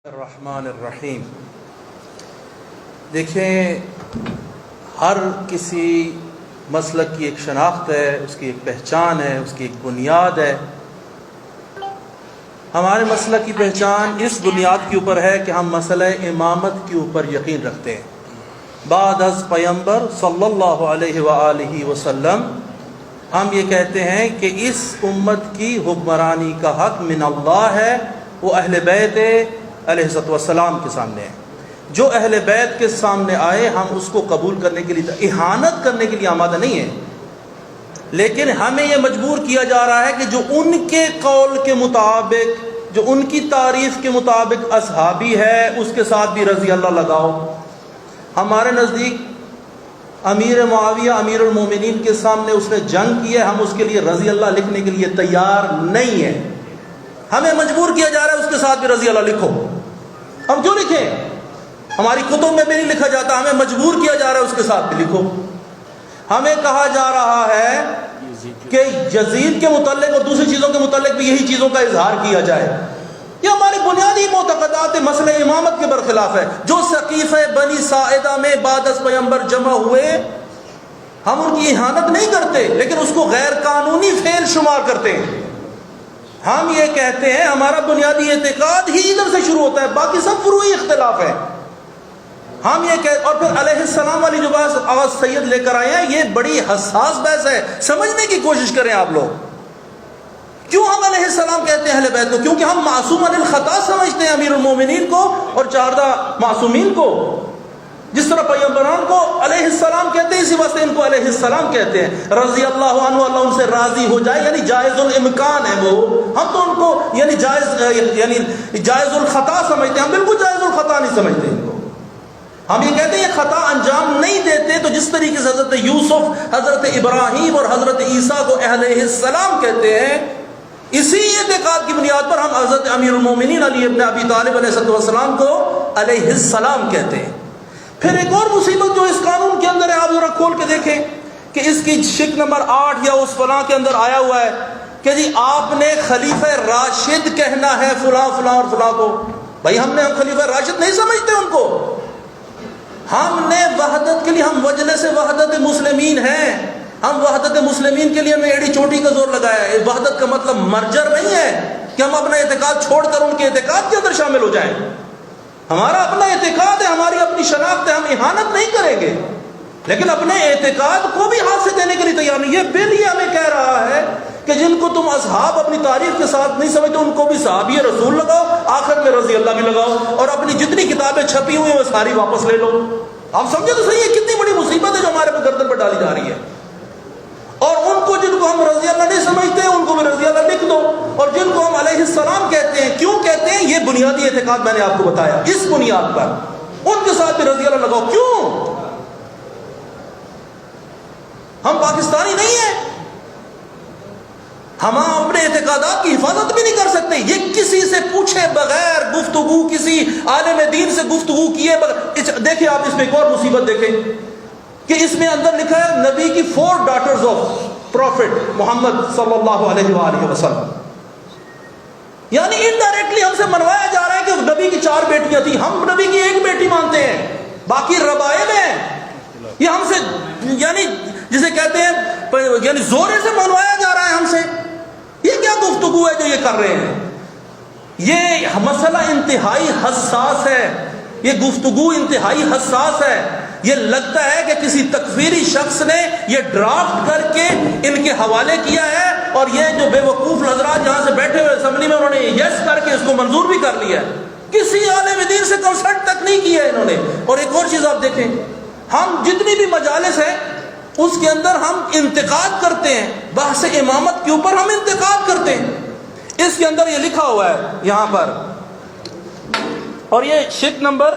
الرحمن الرحیم۔ دیکھیں، ہر کسی مسلک کی ایک شناخت ہے، اس کی ایک پہچان ہے، اس کی ایک بنیاد ہے۔ ہمارے مسلک کی پہچان اس بنیاد کے اوپر ہے کہ ہم مسئلہ امامت کے اوپر یقین رکھتے ہیں۔ بعد از پیغمبر صلی اللہ علیہ وآلہ وسلم ہم یہ کہتے ہیں کہ اس امت کی حکمرانی کا حق من اللہ ہے، وہ اہل بیت علیہ السلام کے سامنے ہے۔ جو اہل بیت کے سامنے آئے ہم اس کو قبول کرنے کے لیے، اہانت کرنے کے لیے آمادہ نہیں ہیں، لیکن ہمیں یہ مجبور کیا جا رہا ہے کہ جو ان کے قول کے مطابق، جو ان کی تعریف کے مطابق اصحابی ہے، اس کے ساتھ بھی رضی اللہ لگاؤ۔ ہمارے نزدیک امیر معاویہ امیر المومنین کے سامنے اس نے جنگ کی ہے، ہم اس کے لیے رضی اللہ لکھنے کے لیے تیار نہیں ہیں۔ ہمیں مجبور کیا جا رہا ہے اس کے ساتھ بھی رضی اللہ لکھو۔ ہم کیوں لکھیں؟ ہماری کتب میں بھی نہیں لکھا جاتا، ہمیں مجبور کیا جا رہا ہے اس کے ساتھ بھی لکھو۔ ہمیں کہا جا رہا ہے کہ یزید کے متعلق اور دوسری چیزوں کے متعلق بھی یہی چیزوں کا اظہار کیا جائے۔ یہ ہماری بنیادی معتقدات مسئلہ امامت کے برخلاف ہے۔ جو سقیفہ بنی ساعدہ میں بعد از پیغمبر جمع ہوئے، ہم ان کی اہانت نہیں کرتے، لیکن اس کو غیر قانونی فعل شمار کرتے ہیں۔ ہم یہ کہتے ہیں ہمارا بنیادی اعتقاد ہی ادھر سے شروع ہوتا ہے، باقی سب فروعی اختلاف ہے۔ ہم یہ کہتے، اور پھر علیہ السلام والی جو بات آغاز سید لے کر آئے ہیں، یہ بڑی حساس بحث ہے، سمجھنے کی کوشش کریں آپ لوگ۔ کیوں ہم علیہ السلام کہتے ہیں اہل بیت کو؟ کیونکہ ہم معصوم عن الخطا سمجھتے ہیں امیر المومنین کو اور 14 معصومین کو۔ جس طرح پیغمبران کو علیہ السلام کہتے ہیں، اسی واسطے ان کو علیہ السلام کہتے ہیں۔ رضی اللہ عنہ، اللہ ان سے راضی ہو جائے، یعنی جائز الامکان ہے وہ۔ ہم تو ان کو یعنی جائز الخطا سمجھتے ہیں، ہم بالکل جائز الخطا نہیں سمجھتے ان کو۔ ہم یہ کہتے ہیں یہ خطا انجام نہیں دیتے، تو جس طریقے سے حضرت یوسف، حضرت ابراہیم اور حضرت عیسیٰ کو علیہ السلام کہتے ہیں، اسی اعتقاد کی بنیاد پر ہم حضرت امیر المومنین علی ابن ابی طالب علیہ السلام کو علیہ السلام کہتے ہیں۔ پھر ایک اور مصیبت جو اس قانون کے اندر ہے، آپ ذرا کھول کے دیکھیں کہ اس کی شک نمبر 8 یا اس فلاں کے اندر آیا ہوا ہے کہ جی آپ نے خلیفہ راشد کہنا ہے فلاں فلاں اور فلاں کو۔ بھائی ہم خلیفہ راشد نہیں سمجھتے ان کو۔ ہم نے وحدت کے لیے، ہم وجلے سے وحدت مسلمین ہیں، ہم وحدت مسلمین کے لیے ہم نے ایڑی چوٹی کا زور لگایا ہے۔ وحدت کا مطلب مرجر نہیں ہے کہ ہم اپنا اعتقاد چھوڑ کر ان کے اعتقاد کے اندر شامل ہو جائیں۔ ہمارا اپنا اعتقاد ہے، ہماری اپنی شناخت ہے، ہم اہانت نہیں کریں گے، لیکن اپنے اعتقاد کو بھی ہاتھ سے دینے کے لیے تیار نہیں۔ یہ بل یہ ہمیں کہہ رہا ہے کہ جن کو تم اصحاب اپنی تعریف کے ساتھ نہیں سمجھتے، ان کو بھی صحابی رسول لگاؤ، آخر میں رضی اللہ بھی لگاؤ، اور اپنی جتنی کتابیں چھپی ہوئی ہیں وہ ساری واپس لے لو۔ آپ سمجھے تو صحیح ہے کتنی بڑی مصیبت ہے جو ہمارے گردن پر ڈالی جا رہی ہے۔ اور ان کو جن کو ہم رضی اللہ نہیں سمجھتے ان کو بھی رضی اللہ لکھ دو، اور جن کو ہم علیہ السلام کہتے ہیں، کیوں کہتے ہیں؟ یہ بنیادی اعتقاد میں نے آپ کو بتایا، اس بنیاد پر ان کے ساتھ بھی رضی اللہ لگاؤ۔ کیوں؟ ہم پاکستانی نہیں ہیں، ہم اپنے اعتقادات کی حفاظت بھی نہیں کر سکتے۔ یہ کسی سے پوچھے بغیر گفتگو، کسی عالم دین سے گفتگو کیے بغیر۔ دیکھیں آپ اس میں ایک اور مصیبت دیکھیں کہ اس میں اندر لکھا ہے نبی کی 4 ڈاٹرز آف پروفٹ محمد صلی اللہ علیہ وآلہ وسلم، یعنی انڈائریکٹلی ہم سے منوایا جا رہا ہے کہ نبی کی 4 بیٹیاں تھیں، ہم نبی کی 1 بیٹی مانتے ہیں، باقی ربائب ہیں۔ یہ ہم سے یعنی جسے کہتے ہیں یعنی زورے سے منوایا جا رہا ہے ہم سے۔ یہ کیا گفتگو ہے جو یہ کر رہے ہیں؟ یہ مسئلہ انتہائی حساس ہے، یہ گفتگو انتہائی حساس ہے۔ یہ لگتا ہے کہ کسی تکفیری شخص نے یہ ڈرافٹ کر کے ان کے حوالے کیا ہے، اور یہ جو بے وقوف حضرات یہاں سے بیٹھے ہوئے اسمبلی میں، انہوں نے یس کر کے اس کو منظور بھی کر لیا ہے۔ کسی عالم دین سے کنسلٹ تک نہیں کیا ہے انہوں نے۔ اور ایک اور چیز آپ دیکھیں، ہم جتنی بھی مجالس ہیں اس کے اندر ہم انتقاد کرتے ہیں، بحث امامت کے اوپر ہم انتقاد کرتے ہیں۔ اس کے اندر یہ لکھا ہوا ہے یہاں پر، اور یہ شک نمبر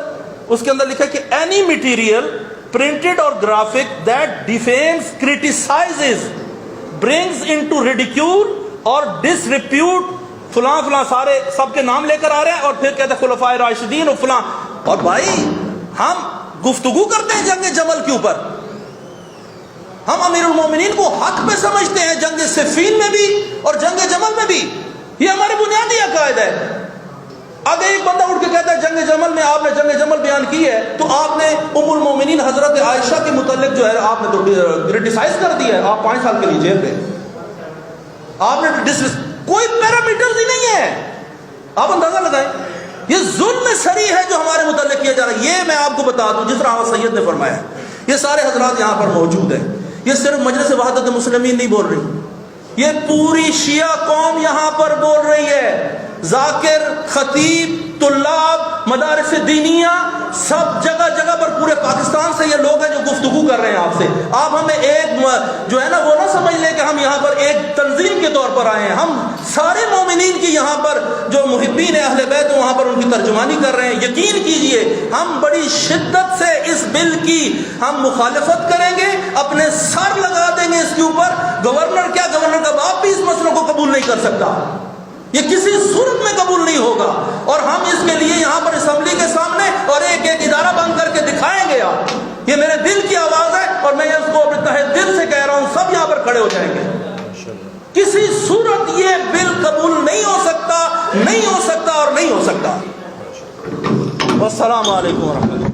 اس کے اندر لکھا ہے کہ any material printed or graphic that defames, criticizes, brings into ridicule or disrepute فلاں فلاں، سارے سب کے نام لے کر آ رہے ہیں، اور پھر کہتے ہیں خلفائے راشدین اور فلاں۔ اور بھائی ہم گفتگو کرتے ہیں جنگ جمل کے اوپر، ہم امیر المومنین کو حق پہ سمجھتے ہیں، جنگ صفین میں بھی اور جنگ جمل میں بھی۔ یہ ہمارے بنیادی عقائد ہے۔ اگر ایک بندہ اٹھ کے کہتا ہے جنگ جمل میں آپ نے جنگ جمل بیان کی ہے تو آپ نے ام المومنین حضرت عائشہ کے متعلق جو ہے آپ نے تو کرٹیسائز کر دیا ہے. آپ 5 سال کے لیے جیل گئے. آپ نے کوئی پیرامیٹرز ہی نہیں ہے. آپ اندازہ لگائیں یہ ظلم سری ہے جو ہمارے متعلق کیا جا رہا ہے. یہ میں آپ کو بتا دوں جس طرح سید نے فرمایا, یہ سارے حضرات یہاں پر موجود ہیں. یہ صرف مجلس وحدت مسلمین نہیں بول رہی, یہ پوری شیعہ قوم یہاں پر بول رہی ہے. ذاکر, خطیب, طلاب, مدارس دینیہ, سب جگہ جگہ پر پورے پاکستان سے یہ لوگ ہیں جو گفتگو کر رہے ہیں آپ سے. آپ ہمیں ایک جو ہے نا وہ نہ سمجھ لیں کہ ہم یہاں پر ایک تنظیم کے طور پر آئے ہیں. ہم سارے مومنین کی یہاں پر جو محبین اہل بیت وہاں پر ان کی ترجمانی کر رہے ہیں. یقین کیجئے ہم بڑی شدت سے اس بل کی ہم مخالفت کریں گے, اپنے سر لگا دیں گے اس کے اوپر. گورنر کیا, گورنر کا باپ بھی اس مسئلوں کو قبول نہیں کر سکتا, یہ کسی صورت میں قبول نہیں ہوگا. اور ہم اس کے لیے یہاں پر اسمبلی کے سامنے اور ایک ایک ادارہ بند کر کے دکھائیں گے. آپ یہ میرے دل کی آواز ہے اور میں اس کو اپنے تہہ دل سے کہہ رہا ہوں, سب یہاں پر کھڑے ہو جائیں گے. کسی صورت یہ بل قبول نہیں ہو سکتا, نہیں ہو سکتا اور نہیں ہو سکتا. والسلام علیکم ورحمۃ اللہ.